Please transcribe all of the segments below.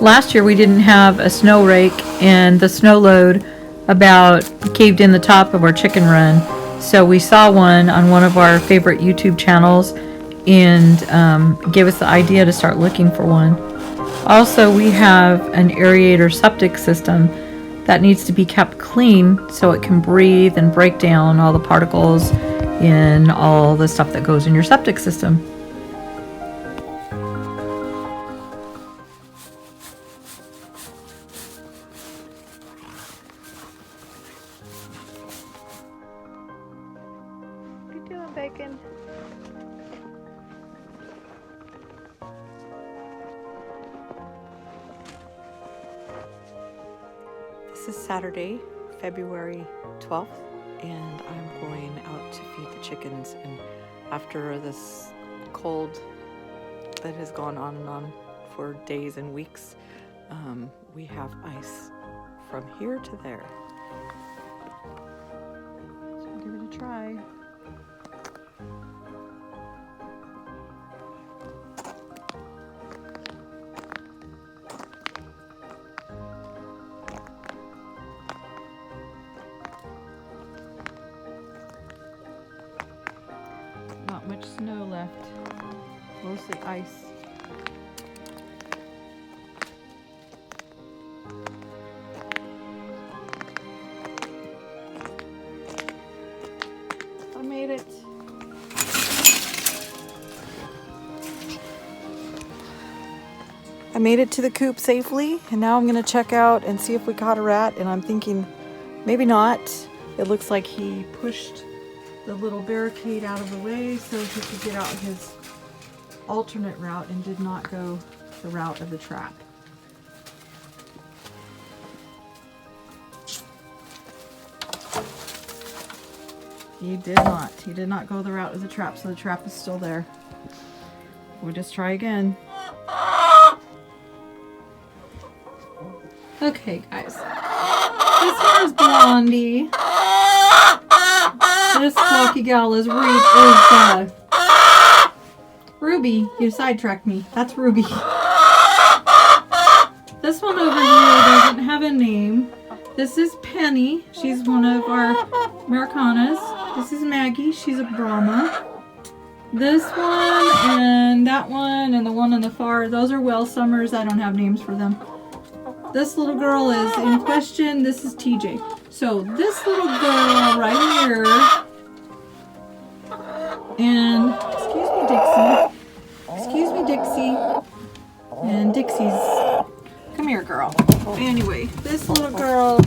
Last year we didn't have a snow rake, and the snow load about caved in the top of our chicken run. So we saw one on one of our favorite YouTube channels and gave us the idea to start looking for one. Also, we have an aerator septic system that needs to be kept clean so it can breathe and break down all the particles in all the stuff that goes in your septic system. What are you doing, Bacon? This is Saturday, February 12th, and I'm going out to feed the chickens. And after this cold that has gone on and on for days and weeks, we have ice from here to there. So I'll give it a try. Not much snow left, mostly ice. I made it. I made it to the coop safely, and now I'm gonna check out and see if we caught a rat, and I'm thinking maybe not. It looks like he pushed the little barricade out of the way so he could get out his alternate route and did not go the route of the trap. He did not. He did not go the route of the trap, so the trap is still there. We'll just try again. Okay, guys. This one is Blondie. This squawky gal is Ruby. You sidetracked me. That's Ruby. This one over here doesn't have a name. This is Penny. She's one of our Americanas. This is Maggie. She's a Brahma. This one and that one and the one on the far, those are Well Summers. I don't have names for them. This little girl is in question. This is TJ. So this little girl right here, and excuse me Dixie, and Dixie's, come here girl. Anyway, this little girl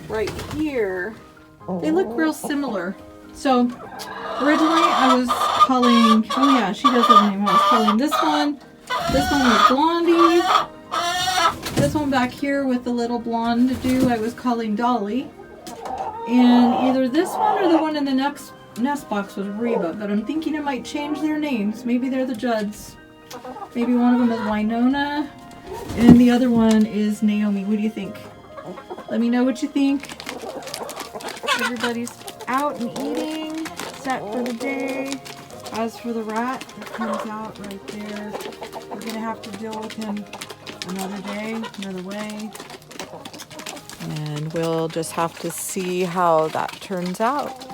right here, they look real similar. So originally I was calling, oh yeah, she does have a name. I was calling this one was Blondie. This one back here with the little blonde dude I was calling Dolly. And either this one or the one in the next nest box was Reba, but I'm thinking I might change their names. Maybe they're the Judds. Maybe one of them is Winona and the other one is Naomi. What do you think? Let me know what you think. Everybody's out and eating, set for the day. As for the rat, it comes out right there. We're gonna have to deal with him another day, another way. And we'll just have to see how that turns out.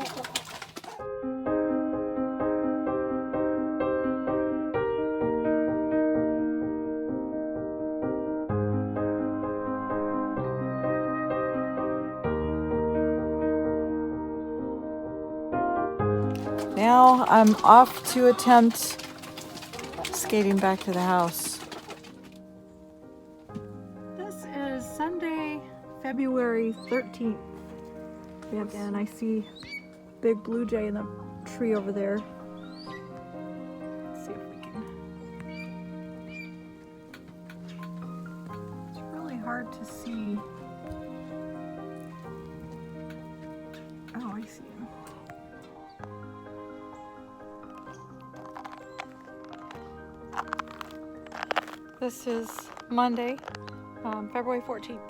Now I'm off to attempt skating back to the house. This is Sunday, February 13th. And I see a big blue jay in the tree over there. Let's see if we can. It's really hard to see. Oh, I see him. This is Monday, February 14th,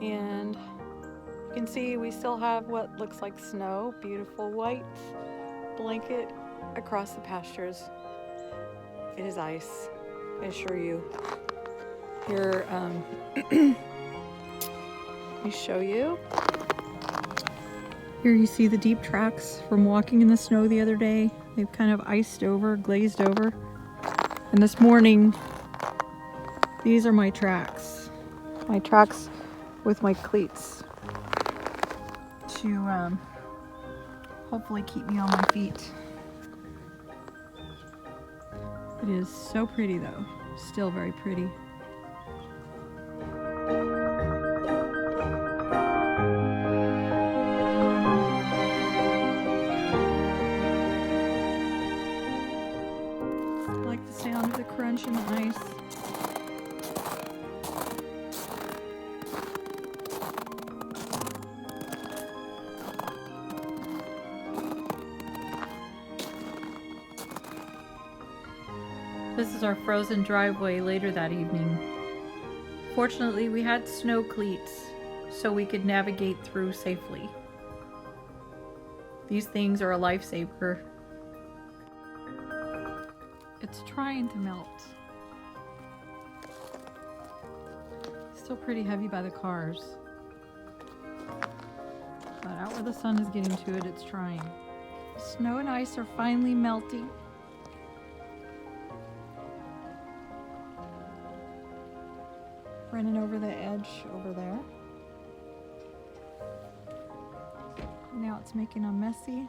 and you can see we still have what looks like snow, beautiful white blanket across the pastures. It is ice, I assure you. Here, let me show you. Here you see the deep tracks from walking in the snow the other day. They've kind of iced over, glazed over. And this morning, these are my tracks. My tracks with my cleats to hopefully keep me on my feet. It is so pretty though, still very pretty. I like the sound of the crunch in the ice. This is our frozen driveway later that evening. Fortunately, we had snow cleats so we could navigate through safely. These things are a lifesaver. It's trying to melt. Still pretty heavy by the cars. But out where the sun is getting to it, it's trying. Snow and ice are finally melting. Running over the edge over there. Now it's making a messy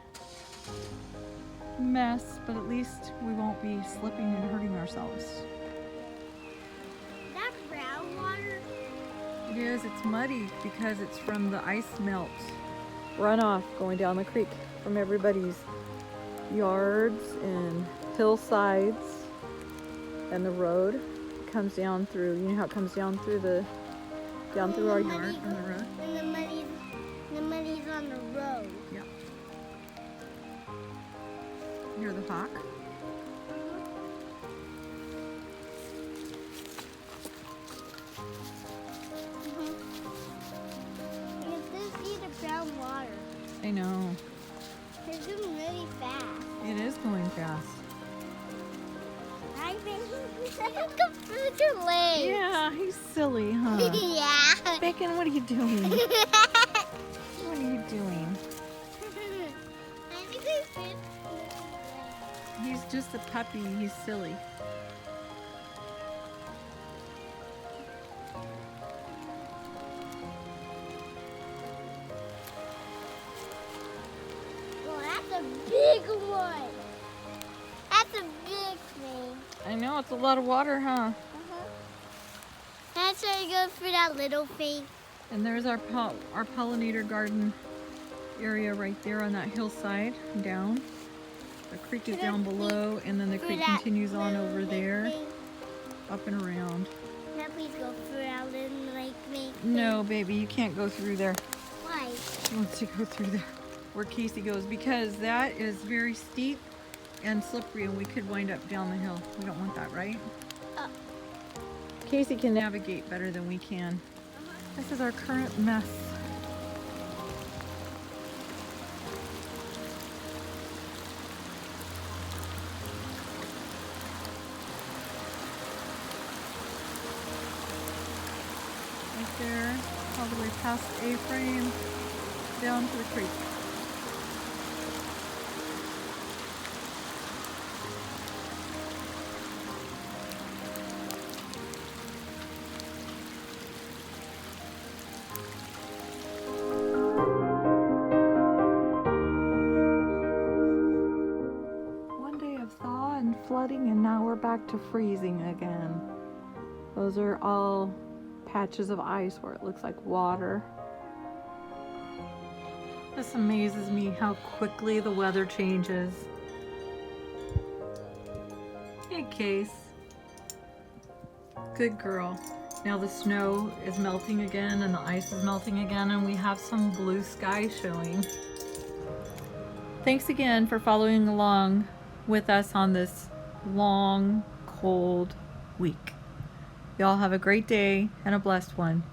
mess, but at least we won't be slipping and hurting ourselves. That brown water? It is, it's muddy because it's from the ice melt runoff going down the creek from everybody's yards and hillsides, and the road comes down through, you know how it comes down through our yard from the road? And the muddy's on the road. Yeah. Hear the hawk? See the brown water. I know. It's going really fast. It is going fast. I think he's like a future legs. Yeah, he's silly, huh? Yeah. Bacon, what are you doing? What are you doing? I think they fit. He's just a puppy. He's silly. Well, that's a big one. That's a big thing. I know, it's a lot of water, huh? That's why you go for that little thing. And there's our pollinator garden area right there on that hillside down. The creek is down below, and then the creek continues on over there, up and around. Can I please go for that little like me? No, baby, you can't go through there. Why? She wants to go through there where Casey goes because that is very steep and slippery, and we could wind up down the hill. We don't want that, right? Casey can navigate better than we can. This is our current mess. Right there, all the way past A-frame, down to the creek. Flooding, and now we're back to freezing again. Those are all patches of ice where it looks like water. This amazes me how quickly the weather changes. Hey, Case. Good girl. Now the snow is melting again and the ice is melting again, and we have some blue sky showing. Thanks again for following along with us on this long, cold week. Y'all have a great day and a blessed one.